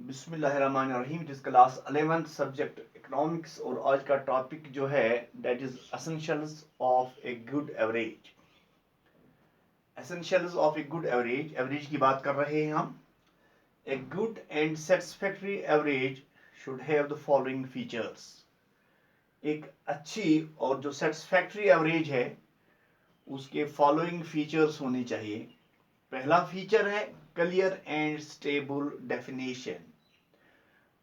बिस्मिल्लाहिर्रहमानिर्रहीम। It is class 11th subject economics और आज का टॉपिक जो है that is essentials of a good average. Essentials of a good average, average की बात कर रहे हैं हम। A good and satisfactory average should have the following features. एक अच्छी और जो सेटिस्फैक्टरी एवरेज है उसके फॉलोइंग फीचर्स होने चाहिए। पहला फीचर है क्लियर एंड स्टेबल डेफिनेशन।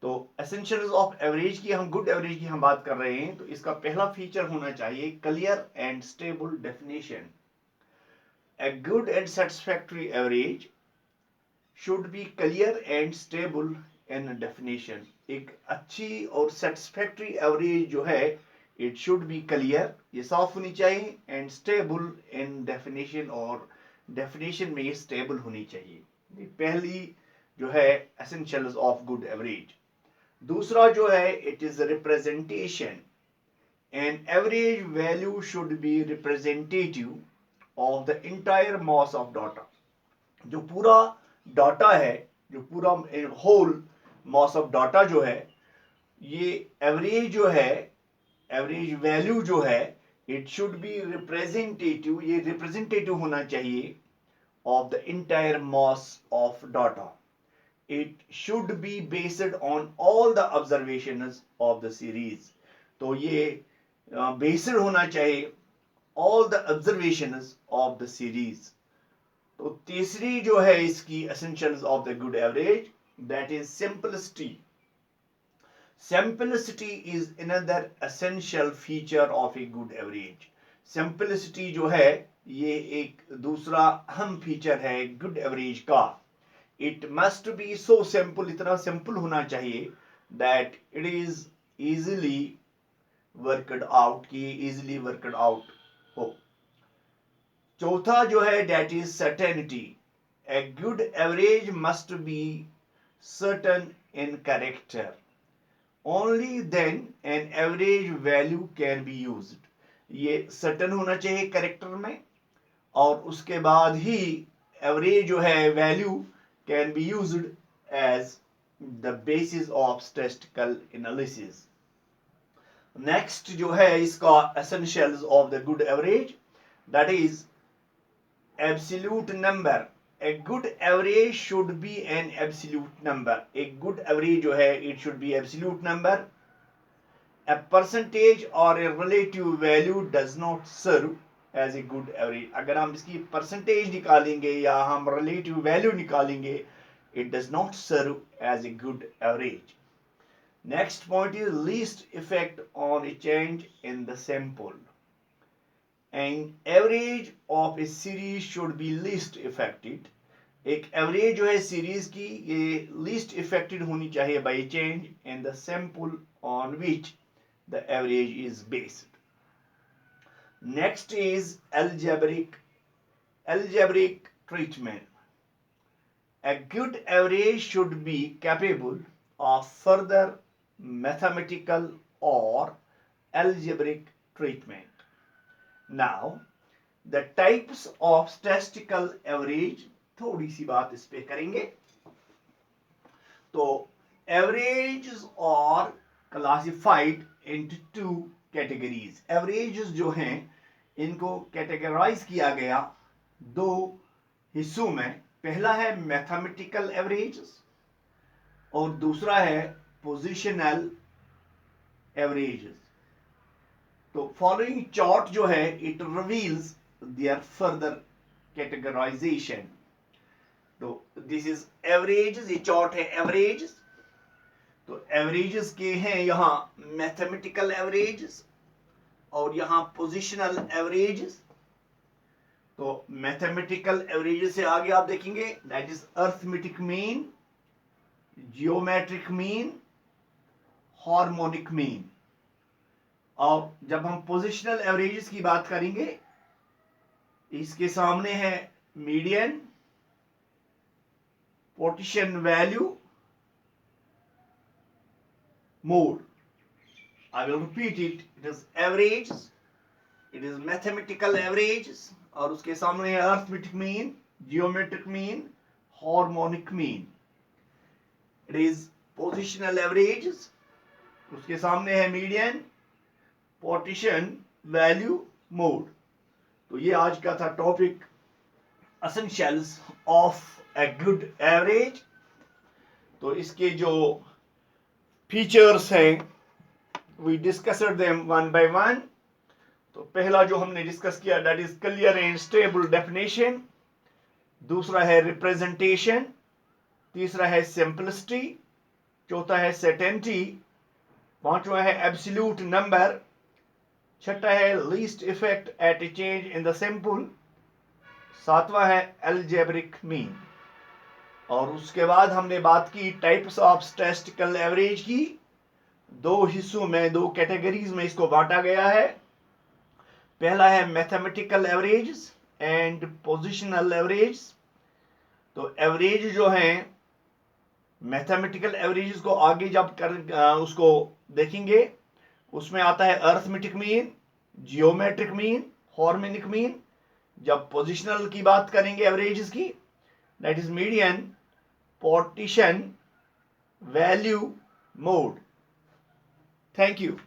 तो एसेंशियल्स ऑफ एवरेज की, हम गुड एवरेज की हम बात कर रहे हैं, तो इसका पहला फीचर होना चाहिए clear and stable definition. A good and satisfactory average should be clear and stable in definition. एक अच्छी और सेटिस्फैक्टरी एवरेज जो है इट शुड बी क्लियर, ये साफ होनी चाहिए, एंड स्टेबल इन डेफिनेशन, और डेफिनेशन में ये स्टेबल होनी चाहिए। ये पहली जो है एसेंशियल्स ऑफ गुड एवरेज। दूसरा जो है it is representation. N average value should be representative of the entire mass of data. जो पूरा डाटा है, जो पूरा होल मास ऑफ डाटा जो है, ये एवरेज जो है, एवरेज वैल्यू जो है इट शुड बी रिप्रेजेंटेटिव, ये रिप्रेजेंटेटिव होना चाहिए of the entire mass of data. It should be based on all the observations of the series। तो ये बेस्ड होना चाहिए all the observations of the series। तो तीसरी जो है इसकी essentials of the good average, that is simplicity। Simplicity is another essential feature of a good average। Simplicity जो है ये एक दूसरा अहम फीचर है गुड एवरेज का। It must be so simple, इतना सिंपल होना चाहिए that it is easily worked out, कि इजीली वर्कड आउट हो। चौथा जो है that is certainty. A good average must be certain in character, only then an average value can be used. ये certain होना चाहिए कैरेक्टर में, और उसके बाद ही एवरेज जो है value can be used as the basis of statistical analysis। Next जो है इसका essentials of the good average, that is absolute number। A good average should be an absolute number। एक good average जो है it should be absolute number। A percentage or a relative value does not serve as a good average। अगर हम इसकी percentage निकालेंगे या हम relative value निकालेंगे, it does not serve as a good average। Next point is least effect on a change in the sample। An average of a series should be least affected। एक average जो है series की ये least affected होनी चाहिए by change in the sample on which the average is based। Next is algebraic treatment। A good average should be capable of further mathematical or algebraic treatment। Now, the types of statistical average, थोड़ी सी बात इस पे करेंगे। तो averages are classified into two categories। averages जो हैं इनको categorise किया गया दो हिस्सों में। पहला है मैथमेटिकल एवरेजेस और दूसरा है पोजिशनल एवरेजेस। तो फॉलोइंग चार्ट जो है it reveals their further categorisation. तो दिस इज एवरेजेस, ये चार्ट है एवरेजेस। तो एवरेजेस के हैं यहाँ मैथमेटिकल एवरेजेस और यहाँ पोजिशनल एवरेजेस। तो मैथमेटिकल एवरेजेस से आगे आप देखेंगे that is arithmetic mean, geometric mean, harmonic mean. और जब हम पोजिशनल एवरेजेस की बात करेंगे, इसके सामने है median, position value, mode. I will repeat it, it is average, it is mathematical average, और उसके सामने है arithmetic mean, geometric mean, harmonic mean. It is positional average, उसके सामने है मीडियन, पार्टीशन, वैल्यू, मोड। तो ये आज का था topic, essentials of a good average. तो इसके जो फीचर्स हैं we discussed them one by one. तो पहला जो हमने डिस्कस किया that is clear and stable definition, दूसरा है रिप्रेजेंटेशन, तीसरा है सिंपलिसिटी, चौथा है सर्टेनिटी, पांचवा है एब्सोल्यूट नंबर, छठा है least effect at A change in the sample, सातवां है अलजेब्रिक मीन। और उसके बाद हमने बात की टाइप्स ऑफ स्टैटिस्टिकल एवरेज की। दो हिस्सों में, दो कैटेगरीज में इसको बांटा गया है। पहला है mathematical average and positional average. तो एवरेज जो है मैथमेटिकल एवरेज को आगे जब उसको देखेंगे, उसमें आता है arithmetic mean, geometric mean, harmonic mean. जब पोजिशनल की बात करेंगे एवरेजेस की, that is median, partition, value, mode. Thank you.